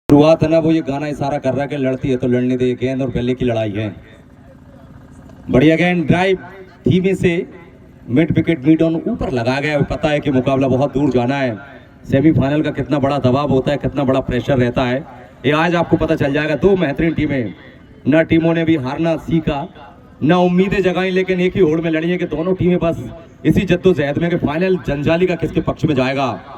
शुरुआत है ना, वो ये गाना इशारा कर रहा है कि लड़ती है तो लड़ने दे, गेंद और गले की लड़ाई है। बढ़िया गेंद ड्राइव धीमे से मिड विकेट मिड ऑन ऊपर लगा गया। पता है कि मुकाबला बहुत दूर जाना है। सेमीफाइनल का कितना बड़ा दबाव होता है, कितना बड़ा प्रेशर रहता है, ये आज आपको पता चल जाएगा। दो बेहतरीन टीमें, न टीमों ने भी हारना सीखा, न उम्मीदें जगाई, लेकिन एक ही होड़ में लड़ी है कि दोनों टीमें बस इसी जद्दोजहद में कि फाइनल जंजाली का किसके पक्ष में जाएगा।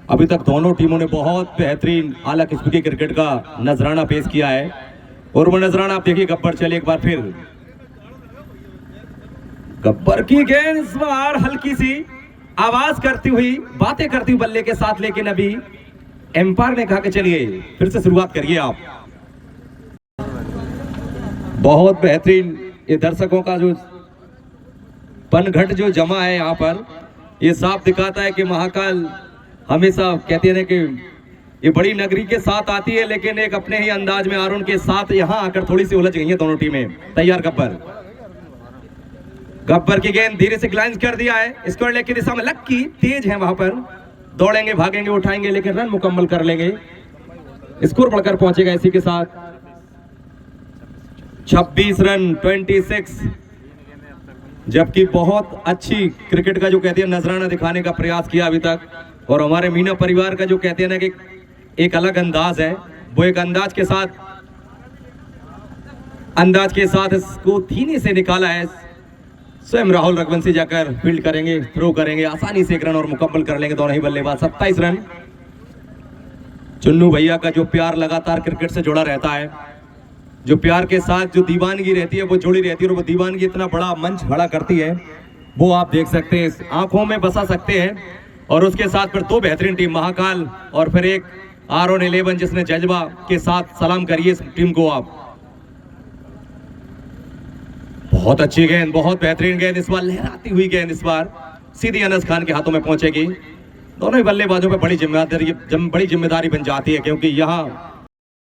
अभी तक दोनों टीमों ने बहुत बेहतरीन आला किस्म के क्रिकेट का नजराना पेश किया है, और वो नजराना आप देखिए गब्बर चले एक बार फिर। गब्बर की गेंद इस बार हल्की सी आवाज करती हुई, बातें करती हुई बल्ले के साथ, लेकिन अभी एम्पायर ने कहा कि चलिए फिर से शुरुआत करिए आप। बहुत बेहतरीन ये दर्शकों का जो पनघट जो जमा है यहाँ पर, ये साफ दिखाता है कि महाकाल हमेशा कहते हैं कि ये बड़ी नगरी के साथ आती है, लेकिन एक अपने ही अंदाज में आरुण के साथ यहाँ आकर थोड़ी सी उलझ गई है दोनों टीमें। तैयार गब्बर की गेंद धीरे से ग्लाइंस कर दिया है, स्क्वायर लेग की दिशा में। लक्की तेज है, वहां पर दौड़ेंगे, भागेंगे, उठाएंगे, लेकिन रन मुकम्मल कर लेंगे। स्कोर बढ़कर पहुंचेगा इसी के साथ 26 रन 26, जबकि बहुत अच्छी क्रिकेट का जो कहते हैं नजराना दिखाने का प्रयास किया अभी तक। और हमारे मीना परिवार का जो कहते हैं ना कि एक अलग अंदाज है, वो एक अंदाज के साथ इसको धीरे से निकाला है। स्वयं राहुल रघुवंशी जाकर फील्ड करेंगे, थ्रो करेंगे, आसानी से एक रन और मुकम्मल कर लेंगे दोनों ही बल्लेबाज। 27 रन। चुन्नू भैया का जो प्यार लगातार क्रिकेट से जुड़ा रहता है, जो प्यार के साथ जो दीवानगी रहती है वो जुड़ी रहती है, और वो दीवानगी इतना बड़ा मंच खड़ा करती है, वो आप देख सकते हैं, आंखों में बसा सकते हैं। और उसके साथ फिर दो बेहतरीन टीम, महाकाल और फिर एक आरओन 11 जिसने जज्बा के साथ सलाम करिए इस टीम को आप। बहुत अच्छी गेंद, बहुत बेहतरीन गेंद, इस बार लहराती हुई गेंद इस बार सीधी अनस खान के हाथों में पहुंचेगी। दोनों ही बल्लेबाजों पे बड़ी जिम्मेदारी बन जाती है, क्योंकि यहाँ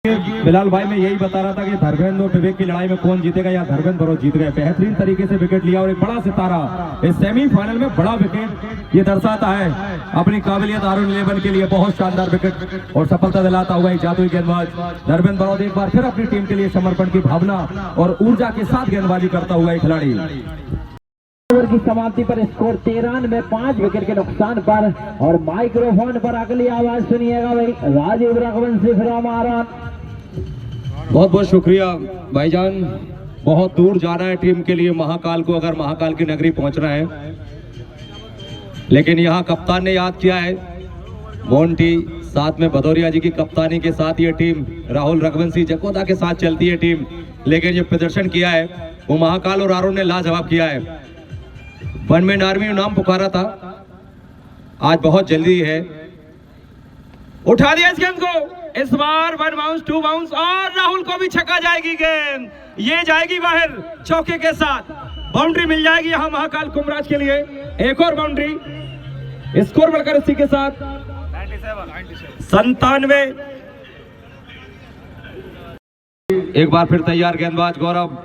बिलाल भाई मैं यही बता रहा था कि धर्मेंद्र और विवेक की लड़ाई में कौन जीतेगा, या धर्मेंद्र और जीत गए। बेहतरीन तरीके से विकेट लिया और एक बड़ा सितारा इस सेमीफाइनल में बड़ा विकेट, ये दर्शाता है अपनी काबिलियत। आरओन 11 के लिए बहुत शानदार विकेट और सफलता दिलाता हुआ एक जादुई गेंदबाज धर्मेंद्र बरौद एक बार फिर अपनी टीम के लिए समर्पण की भावना और ऊर्जा के साथ गेंदबाजी करता हुआ एक खिलाड़ी। की समाप्ति पर स्कोर 13 में 5 विकेट के नुकसान पर। और माइक्रोफोन पर अगली आवाज सुनिएगा भाई राजीव रघुवंशी फ्रॉम आरन। बहुत बहुत शुक्रिया भाईजान। बहुत दूर जाना है टीम के लिए महाकाल को, अगर महाकाल की नगरी पहुंचना है, लेकिन यहाँ कप्तान ने याद किया है, मोंटी साथ में भदौरिया जी की कप्तानी के साथ ये टीम, राहुल रघुवंशी जकोदा के साथ चलती है टीम, लेकिन जो प्रदर्शन किया है वो महाकाल और आरुण ने लाजवाब किया है। वन मैन आर्मी नाम पुकारा था, आज बहुत जल्दी है। उठा दिया इस गेंद को, इस बार 1 बाउंस 2 बाउंस, और राहुल को भी छक्का जाएगी गेंद, ये जाएगी बाहर चौके के साथ। बाउंड्री मिल जाएगी यहाँ महाकाल कुमराज के लिए, एक और बाउंड्री। स्कोर बढ़कर इसी के साथ 97। एक बार फिर तैयार गेंदबाज गौरव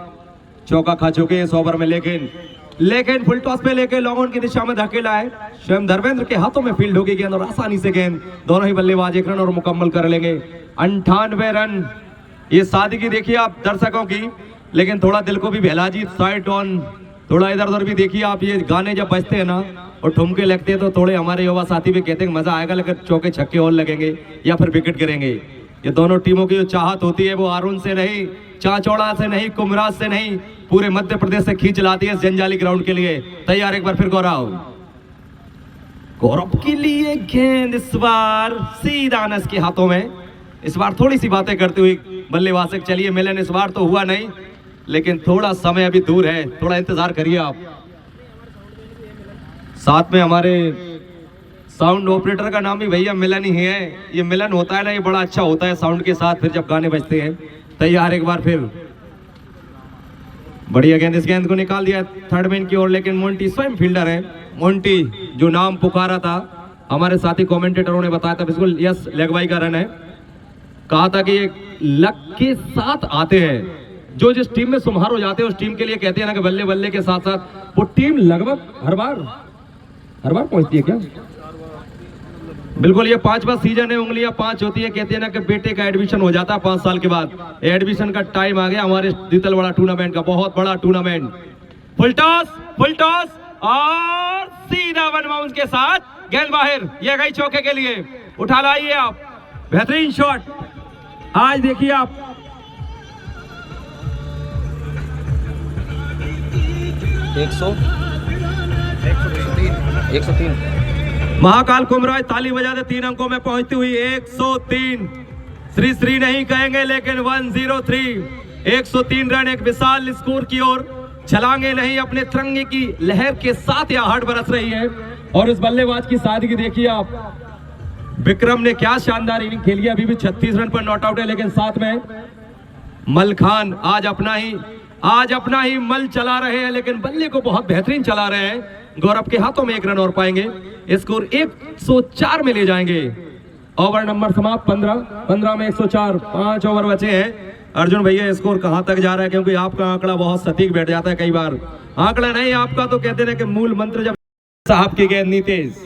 चौका खा चुके इस ओवर में, लेकिन फुल टॉस पे लेके लॉन्ग ऑन की दिशा में धकेला है। स्वयं धर्मेंद्र के हाथों में फील्ड होगी गेंद, और आसानी से गेंद दोनों ही बल्लेबाज एक रन और मुकम्मल कर लेंगे। 98 रन। ये सादगी देखिए आप दर्शकों की, लेकिन थोड़ा दिल को भी बहला जी। साइड ऑन थोड़ा इधर उधर भी देखिए आप, ये गाने जब बजते हैं ना और ठुमके लगते हैं तो थोड़े हमारे युवा साथी भी कहते हैं मजा आएगा, लेकिन चौके छक्के और लगेंगे या फिर विकेट गिरेंगे। ये दोनों टीमों की जो चाहत होती है वो आरुण से नहीं, चाचौड़ा से नहीं, कुमराज से नहीं, पूरे मध्य प्रदेश से खींच लाती है इस जंजाली ग्राउंड के लिए। तैयार एक बार फिर गौरव के लिए गेंद इस बार सीधा अनस के हाथों में। इस बार थोड़ी सी बातें करती हुई बल्लेबाज से चलिए मिलन, इस बार तो हुआ नहीं, लेकिन थोड़ा समय अभी दूर है, थोड़ा इंतजार करिए आप। साथ में हमारे साउंड ऑपरेटर का नाम भी भैया मिलन ही है। ये मिलन होता है ना, ये बड़ा अच्छा होता है साउंड के साथ फिर जब गाने बजते हैं। तैयार एक बार फिर, बढ़िया गेंद, इस गेंद को निकाल दिया थर्ड मैन की ओर, लेकिन मोंटी स्वयं फील्डर है। मोंटी जो नाम पुकारा था, हमारे साथी कमेंटेटरों ने बताया था, बिल्कुल यस लेगबाई का रन है। कहा था कि ये लक के साथ आते हैं, जो जिस टीम में शुमार हो जाते हैं उस टीम के लिए कहते हैं ना कि बल्ले बल्ले के साथ साथ वो टीम लगभग हर बार पहुंचती है क्या। बिल्कुल, ये 5वां सीजन है, उंगलियां 5 होती है, कहते हैं ना कि बेटे का एडमिशन हो जाता है 5 साल के बाद। एडमिशन का टाइम आ गया हमारे दीतलवाड़ा टूर्नामेंट का, बहुत बड़ा टूर्नामेंट। फुल टॉस और सीधा वन बाउंस के साथ गेंद बाहर, ये गई चौके के लिए। उठा लाइए आप, बेहतरीन शॉट। आज देखिए आप, एक सौ तीन महाकाल कुमराज ताली बजा दे, 3 अंकों में पहुंचती हुई 103। श्री नहीं कहेंगे लेकिन 103, 103 रन, एक विशाल स्कोर की ओर छलांगे नहीं अपने तिरंगे की लहर के साथ यह हाट बरस रही है। और इस बल्लेबाज की सादगी देखिए आप, विक्रम ने क्या शानदार इनिंग खेली है, अभी भी 36 रन पर नॉट आउट है, लेकिन साथ में मलखान आज अपना ही मल चला रहे हैं, लेकिन बल्ले को बहुत बेहतरीन चला रहे हैं। गौरव के हाथों में 1 रन और पाएंगे, स्कोर 104 में ले जाएंगे। ओवर नंबर समाप्त, 15 में 104, 5 ओवर बचे हैं। अर्जुन भैया, स्कोर कहां तक जा रहा है, क्योंकि आपका आंकड़ा बहुत सटीक बैठ जाता है कई बार। आंकड़ा नहीं आपका तो कहते हैं कि मूल मंत्र। जब साहब की गेंद नीतेश,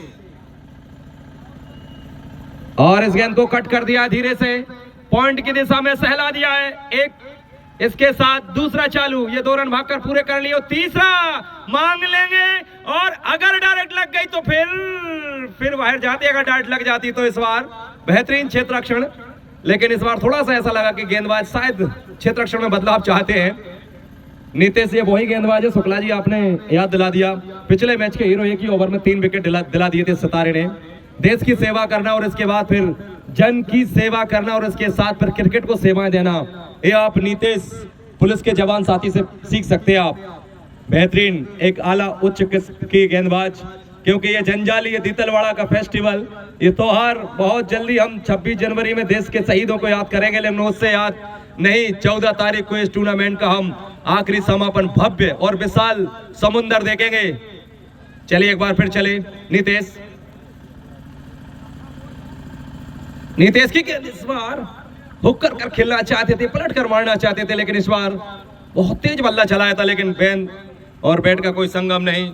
और इस गेंद को कट कर दिया धीरे से, पॉइंट की दिशा में सहला दिया है। एक इसके साथ दूसरा चालू, ये 2 रन भागकर पूरे कर लिए, तीसरा मांग लेंगे, और अगर डायरेक्ट लग गई तो फिर बाहर जाती, अगर डायरेक्ट लग जाती तो इस बार बेहतरीन क्षेत्ररक्षण। लेकिन इस बार थोड़ा सा ऐसा लगा कि गेंदबाज शायद क्षेत्ररक्षण में बदलाव चाहते हैं। नीतीश, ये वही गेंदबाज है, शुक्ला जी आपने याद दिला दिया, पिछले मैच के हीरो, एक ही ओवर में 3 विकेट दिला दिए थे सितारे ने। देश की सेवा करना और इसके बाद फिर जन की सेवा करना, और इसके साथ फिर क्रिकेट को सेवाएं देना, ये आप नीतीश पुलिस के जवान साथी से सीख सकते हैं आप। बेहतरीन, एक आला उच्च किस्म की गेंदबाज, क्योंकि ये जंजाली, ये दीतलवाड़ा का फेस्टिवल, ये त्योहार बहुत जल्दी हम 26 जनवरी में देश के शहीदों को याद करेंगे, लेकिन उससे याद नहीं, 14 तारीख को इस टूर्नामेंट का हम आखिरी समापन भव्य और विशाल समुंदर देखेंगे। चलिए एक बार फिर चले, नीतीश की गेंद इस बार हुक कर खेलना चाहते थे, पलट कर मारना चाहते थे, लेकिन इस बार बहुत तेज बल्ला चलाया था, लेकिन गेंद और बैट का कोई संगम नहीं।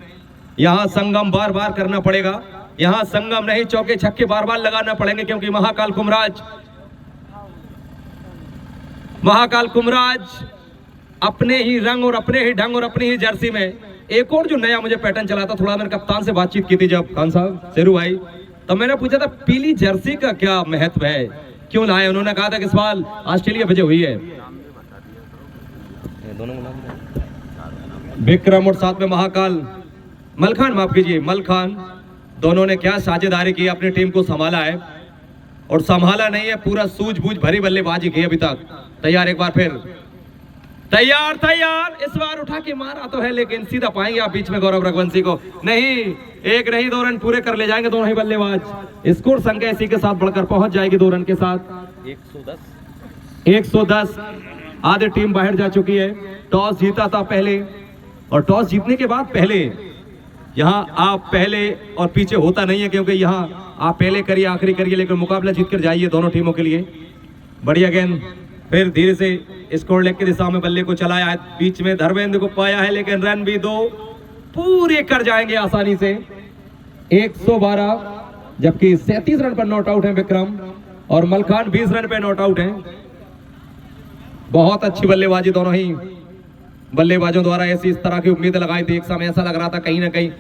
यहां संगम बार बार करना पड़ेगा, यहां संगम नहीं, चौके छक्के बार बार लगाना पड़ेंगे, क्योंकि महाकाल कुमराज अपने ही रंग और अपने ही ढंग और अपनी ही जर्सी में। एक और जो नया मुझे पैटर्न चला था, थोड़ा मेरे कप्तान से बातचीत की थी जब, खान साहब, शेरू भाई, तो मैंने पूछा था पीली जर्सी का क्या महत्व है, क्यों लाए। उन्होंने कहा था कि इस बार ऑस्ट्रेलिया विजय हुई है। विक्रम और साथ में महाकाल मलखान, माफ कीजिए, मलखान, दोनों ने क्या साझेदारी की, अपनी टीम को संभाला है, और संभाला नहीं है, पूरा सूझबूझ भरी बल्लेबाजी की अभी तक। तैयार, एक बार फिर तैयार, इस बार उठा के मारा तो है, लेकिन सीधा पाएंगे आप बीच में गौरव रघुवंशी को, नहीं, 1 नहीं 2 रन पूरे कर ले जाएंगे दोनों ही बल्लेबाज। स्कोर संख्या इसी के साथ बढ़कर पहुंच जाएगी 2 रन के साथ, 110। आधी टीम बाहर जा चुकी है। टॉस जीता था पहले, और टॉस जीतने के बाद पहले, यहाँ आप पहले और पीछे होता नहीं है, क्योंकि यहाँ आप पहले करिए आखिरी करिए, लेकिन मुकाबला जीत कर जाइए दोनों टीमों के लिए। बढ़िया गेंद, फिर धीरे से स्कोर लेग की दिशा में बल्ले को चलाया है, बीच में धर्मेंद्र को पाया है, लेकिन रन भी 2 पूरे कर जाएंगे आसानी से। 112, जबकि 37 रन पर नॉट आउट है विक्रम, और मलखान 20 रन पे नॉट आउट है। बहुत अच्छी बल्लेबाजी दोनों ही बल्लेबाजों द्वारा, ऐसी इस तरह की उम्मीद लगाई थी। एक समय ऐसा लग रहा था कहीं ना कहीं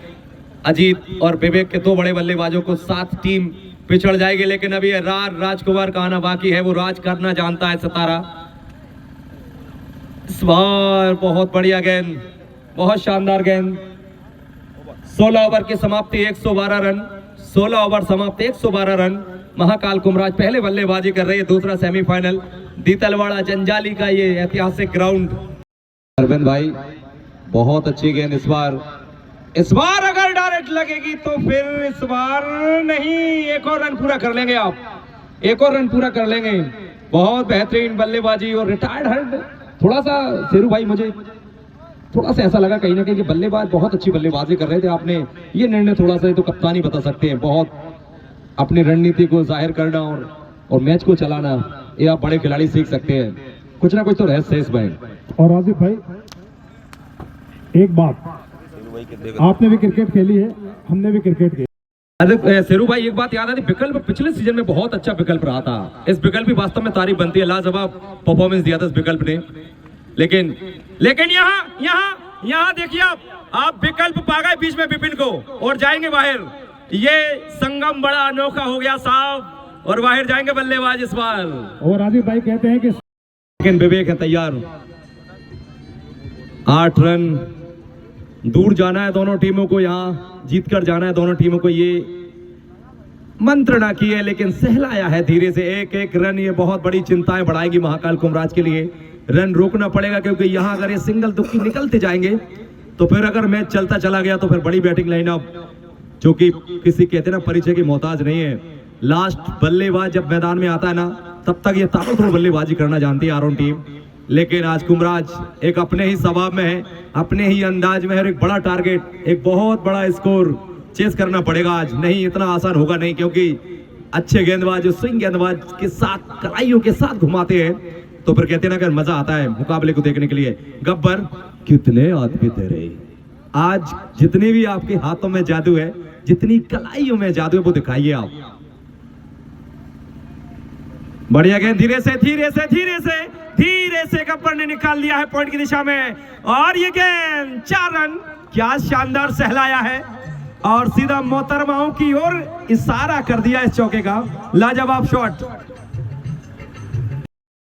अजीत और विवेक के 2 बड़े बल्लेबाजों को साथ टीम पिछड़ जाएगी, लेकिन अभी राजकुमार का आना बाकी है, वो राज करना जानता है सितारा। इस बार बहुत बढ़िया गेंद, बहुत शानदार गेंद। 16 ओवर की समाप्ति, 112 रन, 16 ओवर समाप्ति, 112 रन। महाकाल कुमराज पहले बल्लेबाजी कर रही है, दूसरा सेमीफाइनल दीतलवाड़ा जंजाली का ये ऐतिहासिक ग्राउंड। अरविंद भाई, बहुत अच्छी गेंद इस बार अगर डायरेक्ट लगेगी तो फिर इस बार नहीं, 1 और रन पूरा कर लेंगे आप, 1 और रन पूरा कर लेंगे। बहुत बेहतरीन बल्लेबाजी, और रिटायर्ड हर्ड, थोड़ा सा शेरू भाई, मुझे थोड़ा सा ऐसा लगा कहीं ना कहीं कि बल्लेबाज बहुत अच्छी बल्लेबाजी कर रहे थे। आपने ये निर्णय थोड़ा सा तो कप्तान ही बता सकते हैं, बहुत अपनी रणनीति को जाहिर करना और मैच को चलाना, ये आप बड़े खिलाड़ी सीख सकते हैं। कुछ ना कुछ तो रहस्य है इसमें। और आसिफ भाई, एक बात, आपने भी क्रिकेट खेली है, हमने भी क्रिकेट खेली। अरे शेरू भाई, एक बात याद आती, विकल्प पिछले सीजन में बहुत अच्छा विकल्प रहा था। इस विकल्प की वास्तव में तारीफ बनती है, लाजवाब परफॉर्मेंस दिया था इस विकल्प ने। लेकिन यहाँ देखिए आप विकल्प पा गए बीच में विपिन को और जाएंगे बाहर। ये संगम बड़ा अनोखा हो गया साहब, और बाहर जाएंगे बल्लेबाज इस बार। और राजीव भाई कहते हैं कि लेकिन विवेक है तैयार। 8 रन दूर जाना है दोनों टीमों को, यहाँ जीत कर जाना है दोनों टीमों को। ये मंत्रणा की है लेकिन सहलाया है धीरे से। एक रन ये बहुत बड़ी चिंताएं बढ़ाएगी महाकाल कुमराज के लिए। रन रोकना पड़ेगा क्योंकि यहाँ अगर ये सिंगल दुक्की निकलते जाएंगे तो फिर अगर मैच चलता चला गया तो फिर बड़ी बैटिंग लाइनअप, जो कि किसी कहते ना परिचय की मोहताज नहीं है। लास्ट बल्लेबाज जब मैदान में आता है ना, तब तक ये ताबड़तोड़ बल्लेबाजी करना जानती है आरोन टीम। लेकिन आज कुमराज एक अपने ही स्वभाव में है, अपने ही अंदाज में है, और एक बड़ा टारगेट, एक बहुत बड़ा स्कोर चेस करना पड़ेगा आज। नहीं, इतना आसान होगा नहीं, क्योंकि अच्छे गेंदबाज जो स्विंग गेंदबाज के साथ कलाइयों के साथ घुमाते हैं तो फिर कहते हैं ना कि मजा आता है मुकाबले को देखने के लिए। गब्बर, कितने आदमी तेरे, आज जितने भी आपके हाथों में जादू है, जितनी कलाइयों में जादू है, वो दिखाइए आप। बढ़िया गेंद, धीरे से गब्बर ने निकाल लिया है पॉइंट की दिशा में, और ये गेंद 4 रन। क्या शानदार सहलाया है और सीधा मोहतरमाओं की ओर इशारा कर दिया इस चौके का। लाजवाब शॉट।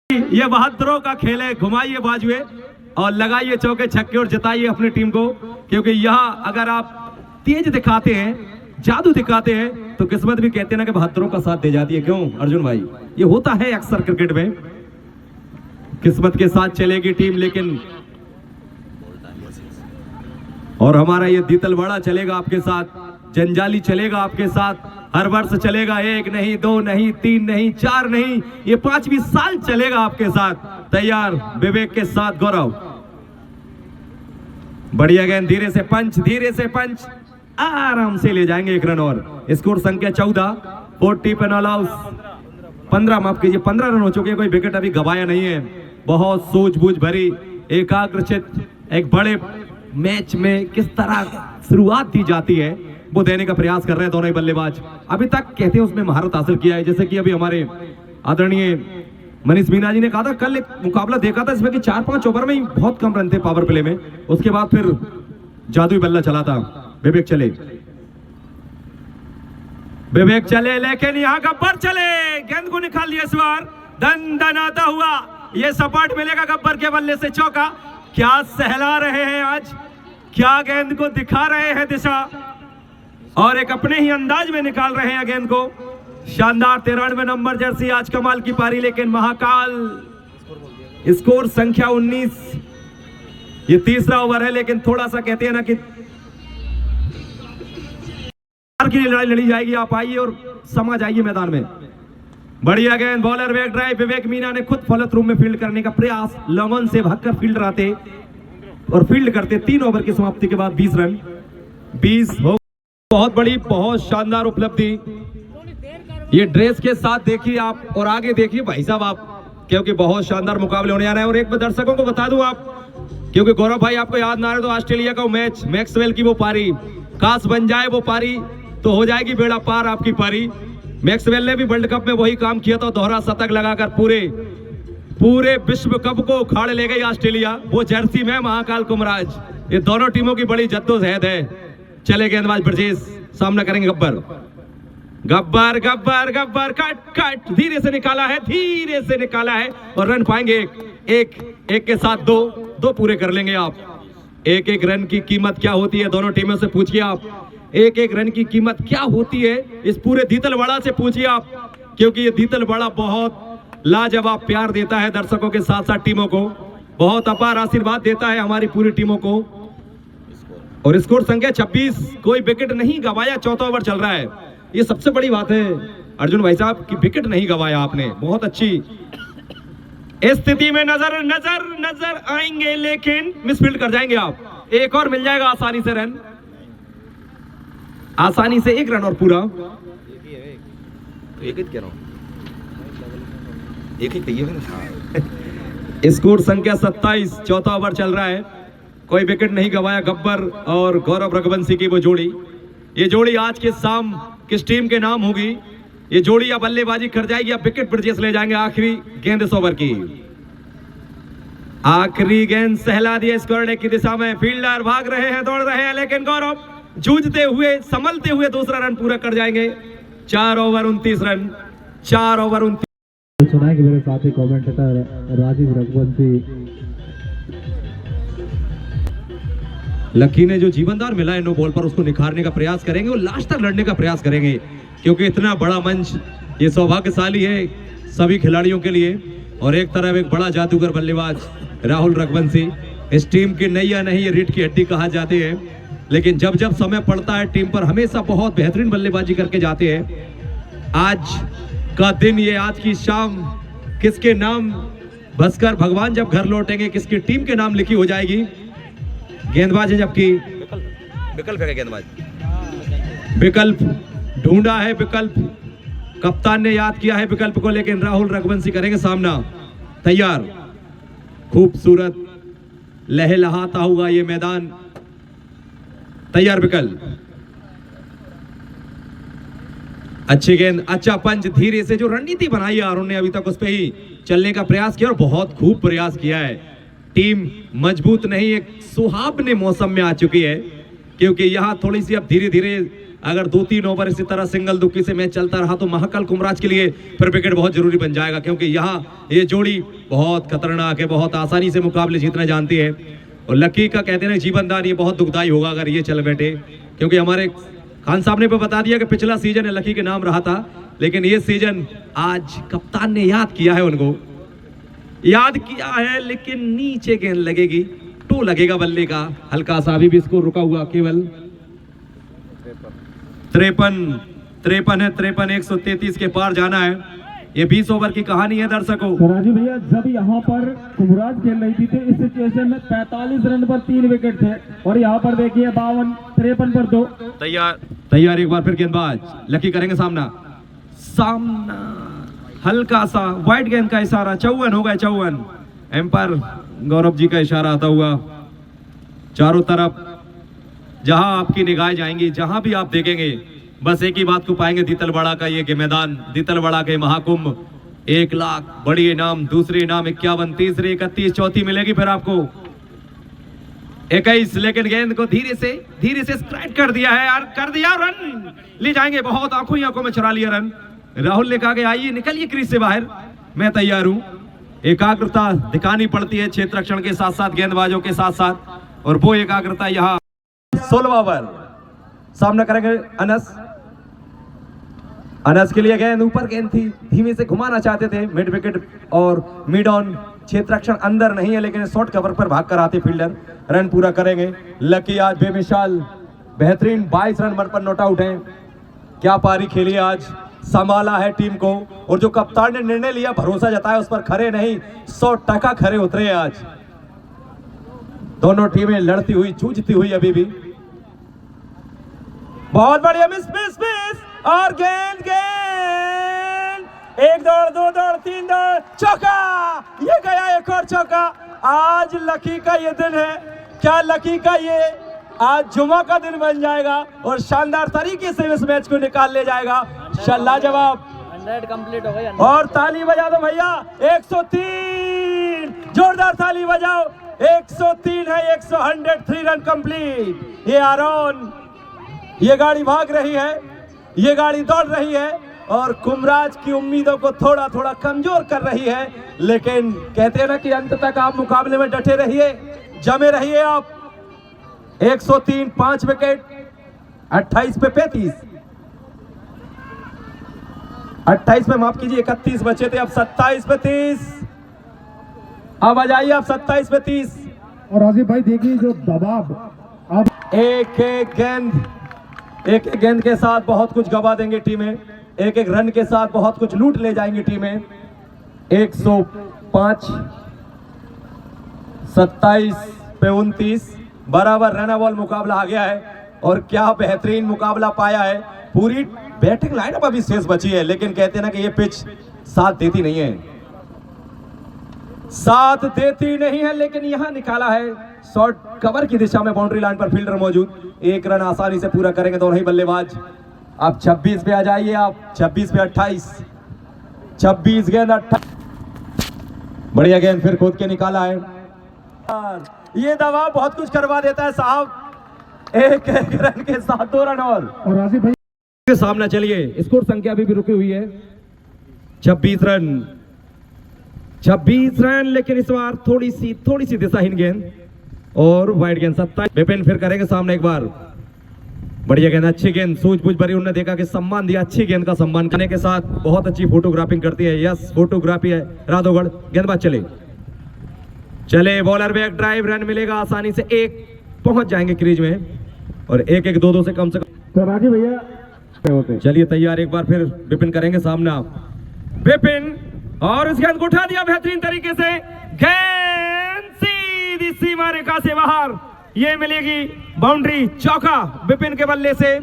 ये बहादुरों का खेल है, घुमाइए बाजुए और लगाइए चौके छक्के और जिताइए अपनी टीम को, क्योंकि यहाँ अगर आप तेज दिखाते हैं, जादू दिखाते हैं, तो किस्मत भी कहते हैं ना कि बहादुरों का साथ दे जाती है। क्यों अर्जुन भाई, ये होता है अक्सर क्रिकेट में, किस्मत के साथ चलेगी टीम। लेकिन और हमारा ये दीतलवाड़ा चलेगा आपके साथ, जंजाली चलेगा आपके साथ, हर वर्ष चलेगा। 1 नहीं, 2 नहीं, 3 नहीं, 4 नहीं, ये 5वीं साल चलेगा आपके साथ। तैयार विवेक के साथ गौरव। बढ़िया गेंद, धीरे से पंच, आराम से ले जाएंगे 1 रन और। स्कोर संख्या 14, 40 पे ऑल आउट, 15 माफ कीजिए, 15 रन हो चुके हैं। कोई विकेट अभी गवाया नहीं है। बहुत सूझबूझ भरी, एकाग्रचित एक बड़े मैच में किस तरह शुरुआत दी जाती है वो देने का प्रयास कर रहे हैं दोनों ही बल्लेबाज। अभी तक कहते हैं उसमें महारत हासिल किया है, जैसे कि अभी हमारे आदरणीय मनीष मीना जी ने कहा था। कल एक मुकाबला देखा था इसमें कि 4-5 ओवर में ही बहुत कम रन थे पावर प्ले में, उसके बाद फिर जादुई बल्ला चला था। विवेक चले, लेकिन यहाँ गब्बर चले, गेंद को निकाल लिया इस बार। दन-दनाता हुआ ये सपाट मिलेगा गब्बर के बल्ले से चौका। क्या सहला रहे हैं आज, क्या गेंद को दिखा रहे हैं दिशा, और एक अपने ही अंदाज में निकाल रहे हैं गेंद को। शानदार 93 नंबर जर्सी, आज कमाल की पारी। लेकिन महाकाल, स्कोर संख्या 19, ये तीसरा ओवर है, लेकिन थोड़ा सा कहते हैं ना कि की लड़ाई लड़ी जाएगी। आप आइए और समझ आइए मैदान में। बढ़िया गेंद, बॉलर बैक ड्राइव। विवेक मीना ने खुद फॉलो थ्रू में फील्ड करने का प्रयास, लॉन से भागकर फील्डर आते और फील्ड करते। 3 ओवर की समाप्ति के बाद 20 रन, 20 हो। बहुत बड़ी, बहुत शानदार उपलब्धि। ये ड्रेस के साथ देखिए आप, और आगे देखिए भाई साहब आप, क्योंकि बहुत शानदार मुकाबले होने आ रहे हैं। और एक बार दर्शकों को बता दूं आप, क्योंकि गौरव भाई आपको याद ना रहे तो ऑस्ट्रेलिया का मैच, मैक्सवेल की वो पारी, काश बन जाए वो पारी तो हो जाएगी बेड़ा पार आपकी पारी। मैक्सवेल ने भी वर्ल्ड कप में वही काम किया था, दोहरा शतक लगाकर पूरे विश्व कप को उखाड़ ले गई ऑस्ट्रेलिया। वो जर्सी में महाकाल कुमराज, ये दोनों टीमों की बड़ी जद्दोजहद है। चले गेंदबाज ब्रजेश, सामना करेंगे गब्बर। कट, धीरे से निकाला है और रन पाएंगे। एक के साथ दो पूरे कर लेंगे आप। एक रन की कीमत क्या होती है, दोनों टीमों से पूछिए आप। एक रन की कीमत क्या होती है, इस पूरे दीतलवाड़ा से पूछिए आप, क्योंकि ये दीतलवाड़ा बहुत लाजवाब प्यार देता है दर्शकों के साथ साथ टीमों को, बहुत अपार आशीर्वाद देता है हमारी पूरी टीमों को। और स्कोर संख्या 26, कोई विकेट नहीं गवाया, 4था ओवर चल रहा है। ये सबसे बड़ी बात है अर्जुन भाई साहब कि विकेट नहीं गवाया आपने, बहुत अच्छी स्थिति में नजर आएंगे, लेकिन मिसफील्ड कर जाएंगे आप। एक और मिल जाएगा आसानी से रन, आसानी से 1 रन और पूरा। एक ही कह रहा हूं, एक ही कहिए। स्कोर संख्या 27, 4था ओवर चल रहा है, कोई विकेट नहीं गवाया। गब्बर और गौरव रघुवंशी की वो जोड़ी ये जोड़ी आज के शाम किस टीम के नाम होगी, ये जोड़ी या बल्लेबाजी कर जाएगी या विकेट ब्रिजेस ले जाएंगे। आखिरी गेंद इस ओवर की, आखिरी गेंद सहला दिया स्क्वायर की दिशा में। फील्डर भाग रहे हैं, दौड़ रहे हैं, लेकिन गौरव जूझते हुए संभलते हुए दूसरा रन पूरा कर जाएंगे। 4 ओवर 29 रन, 4 ओवर 29। सुनाएंगे मेरे साथी कमेंटेटर राजीव रघुवंशी। लकी ने जो जीवनदार मिला है नो बॉल पर, उसको निखारने का प्रयास करेंगे और लास्ट तक लड़ने का प्रयास करेंगे, क्योंकि इतना बड़ा मंच ये सौभाग्यशाली है सभी खिलाड़ियों के लिए। और एक तरफ एक बड़ा जादूगर बल्लेबाज राहुल रघुवंशी, इस टीम की नैया नहीं, ये रीढ़ की हड्डी कहा जाते हैं, लेकिन जब जब समय पड़ता है टीम पर हमेशा बहुत बेहतरीन बल्लेबाजी करके जाते हैं। आज का दिन, ये आज की शाम किसके नाम बसकर भगवान जब घर लौटेंगे, किसकी टीम के नाम लिखी हो जाएगी। गेंदबाज है, जबकि विकल्प है, गेंदबाज विकल्प ढूंढा है, विकल्प कप्तान ने याद किया है विकल्प को, लेकिन राहुल रघुवंशी करेंगे सामना। तैयार, खूबसूरत लहलहाता हुआ ये मैदान, तैयार विकल्प, अच्छी गेंद, अच्छा पंच, धीरे से जो रणनीति बनाई है अरुण ने अभी तक उस पर ही चलने का प्रयास किया और बहुत खूब प्रयास किया है। टीम मजबूत नहीं, एक सुहावने मौसम में आ चुकी है, क्योंकि यहाँ थोड़ी सी अब धीरे धीरे अगर 2-3 ओवर इसी तरह सिंगल दुक्की से मैच चलता रहा तो महाकाल कुमराज के लिए फिर विकेट बहुत जरूरी बन जाएगा, क्योंकि यहाँ ये जोड़ी बहुत खतरनाक है, बहुत आसानी से मुकाबले जीतना जानती है। और लकी का कहते हैं जीवनदान, ये बहुत दुखदाई होगा अगर ये चल बैठे, क्योंकि हमारे खान साहब ने बता दिया कि पिछला सीजन लकी के नाम रहा था, लेकिन ये सीजन आज कप्तान ने याद किया है, उनको याद किया है, लेकिन नीचे गेंद लगेगी, टू लगेगा बल्ले का हल्का सा, अभी भी स्कोर रुका हुआ केवल 53 है, 133 के पार जाना है। ये 20 ओवर की कहानी है दर्शकों। तो राजू भैया, जब यहाँ पर कुमराज खेल रही थी इस सिचुएशन में 45 रन पर 3 विकेट थे, और यहाँ पर देखिए 53 पर 2। तैयार एक बार फिर गेंदबाज लकी करेंगे सामना, हल्का सा वाइड गेंद का इशारा, 54 हो गए, 54। एम्पायर गौरव जी का इशारा आता हुआ। चारों तरफ जहां आपकी निगाहें जाएंगी, जहां भी आप देखेंगे, बस एक ही बात को पाएंगे, दीतलवाड़ा का ये मैदान, दीतलवाड़ा के महाकुंभ। 1 लाख बड़ी इनाम, दूसरे इनाम 51, तीसरे 31, चौथी मिलेगी फिर आपको 21। लेकिन गेंद को धीरे से स्ट्राइक कर दिया है यार, कर दिया, रन ले जाएंगे, बहुत आंखों में चुरा लिया रन। राहुल ने कहा कि आइए निकलिए क्रीज से बाहर, मैं तैयार हूं। एकाग्रता दिखानी पड़ती है क्षेत्र रक्षण के साथ साथ, गेंदबाजों के साथ साथ, और वो एकाग्रता यहाँ 16वां ओवर सामना करेंगे अनस के लिए। गेंद ऊपर गेंद थी, धीमे से घुमाना चाहते थे, मिड विकेट और मिड ऑन, क्षेत्र रक्षण अंदर नहीं है, लेकिन शॉर्ट कवर पर भाग कर आते फील्डर रन पूरा करेंगे। लकी आज बेमिसाल बेहतरीन 22 रन पर नॉट आउट है। क्या पारी खेली आज, संभाला है टीम को, और जो कप्तान ने निर्णय लिया, भरोसा जताया, उस पर खरे नहीं, 100% खरे उतरे आज। दोनों टीमें लड़ती हुई, जूझती हुई अभी भी। बहुत बढ़िया मिस और गेंद 1 दौड़, 2 दौड़, 3 दौड़, चौका, ये गया एक और चौका। आज लकी का ये दिन है, क्या लकी का ये आज जुमा का दिन बन जाएगा और शानदार तरीके से इस मैच को निकाल ले जाएगा। लाजवाब, 100 कंप्लीट हो गई, और ताली बजा दो भैया, 103, जोरदार ताली बजाओ, 103 है, 103 रन कंप्लीट। ये आरोन, ये गाड़ी भाग रही है, ये गाड़ी दौड़ रही है और कुमराज की उम्मीदों को थोड़ा थोड़ा कमजोर कर रही है, लेकिन कहते हैं ना कि अंत तक आप मुकाबले में डटे रहिए, जमे रहिए आप। 103, 5 विकेट, 28 पे 35, 28 पे माफ कीजिए 31 बचे थे, अब 27 पे 30, अब आ जाइए, अब 27 पे 30। और राजीव भाई देखिए जो दबाव, अब एक एक गेंद के साथ बहुत कुछ गवा देंगे टीमें, एक रन के साथ बहुत कुछ लूट ले जाएंगी टीमें। 105, 27 पे 29, बराबर रन बॉल मुकाबला आ गया है, और क्या बेहतरीन मुकाबला पाया है। पूरी बैटिंग लाइनअप अभी शेष बची है, लेकिन कहते हैं ना कि ये पिच साथ देती नहीं है, लेकिन यहां निकाला है शॉट कवर की दिशा में बाउंड्री लाइन पर फील्डर मौजूद, एक रन आसानी से पूरा करेंगे दोनों ही बल्लेबाज। अब 26 पे आ जाइए आप, 26 पे 28, 26 गेंद 28, बढ़िया गेंद फिर खोद के निकाला है। ये दबाव बहुत कुछ करवा देता है साहब, एक रन के साथ 2 रन और राजीव भाई के सामने। चलिए स्कोर संख्या अभी भी रुकी हुई है 26 रन, 26 रन, लेकिन इस बार थोड़ी सी दिशाहीन गेंद और वाइड गेंद। 27 विपिन फिर करेंगे सामने एक बार, बढ़िया गेंद, अच्छी गेंद, सूझबूझ भरी। उन्होंने देखा कि सम्मान दिया, अच्छी गेंद का सम्मान करने के साथ बहुत अच्छी फोटोग्राफिंग करती है। यस, फोटोग्राफी है राधोगढ़। गेंदबाज चले बॉलर बैक ड्राइव, रन मिलेगा आसानी से, एक पहुंच जाएंगे क्रीज में और 1-1, 2-2 से कम। तो राजीव भैया चलिए तैयार, एक बार फिर विपिन करेंगे सामना। विपिन और उस गेंद को उठा दिया बेहतरीन तरीके से, गेंद सीधी सीमा रेखा से बाहर, ये मिलेगी बाउंड्री, चौका विपिन के बल्ले से।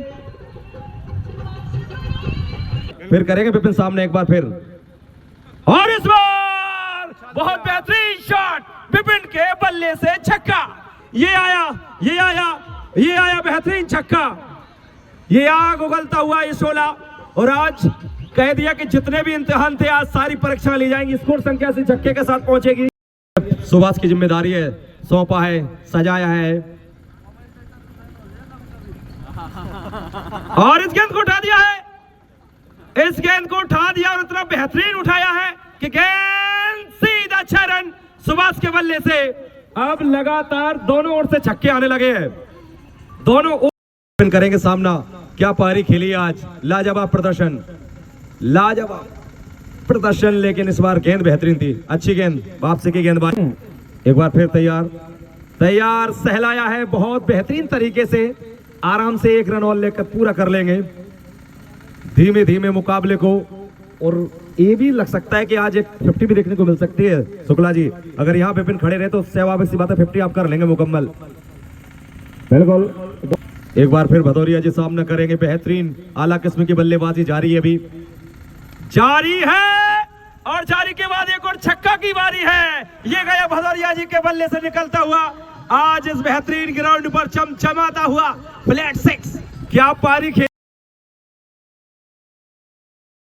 फिर करेंगे विपिन सामने एक बार फिर, और इस बार बहुत बेहतरीन शॉट विपिन के बल्ले से, छक्का। ये आया बेहतरीन छक्का। ये आग उगलता हुआ ये 16, और आज कह दिया कि जितने भी इम्तिहान थे आज सारी परीक्षा ली जाएंगी, स्कोर संख्या से छक्के के साथ पहुंचेगी। सुभाष की जिम्मेदारी है, सौंपा है, सजाया है, और इस गेंद को उठा दिया है, इस गेंद को उठा दिया और इतना बेहतरीन उठाया है कि गेंद सीधा 6 रन सुभाष के बल्ले से। अब लगातार दोनों ओर से छक्के आने लगे हैं, दोनों ओर करेंगे सामना। क्या पारी खेली आज, लाजवाब प्रदर्शन, लाजवाब प्रदर्शन, लेकिन इस बार गेंद बेहतरीन थी, अच्छी गेंद, वापसी की गेंदबाज। एक बार फिर तैयार, सहलाया है बहुत बेहतरीन तरीके से, आराम से 1 रन और लेकर पूरा कर लेंगे धीमे धीमे मुकाबले को। और ये भी लग सकता है कि आज एक 50 भी देखने को मिल सकती है शुक्ला जी, अगर यहाँ विपिन खड़े रहे तो स्वाभाविक सी बात है 50 आप कर लेंगे मुकम्मल। बिल्कुल। एक बार फिर भदौरिया जी सामना करेंगे, बेहतरीन आला किस्म की बल्लेबाजी जारी है, अभी जारी है, और जारी के बाद एक और छक्का की बारी है। ये गया भदौरिया जी के बल्ले से निकलता हुआ, आज इस बेहतरीन ग्राउंड पर चमचमाता हुआ फ्लैट 6। क्या पारी खेल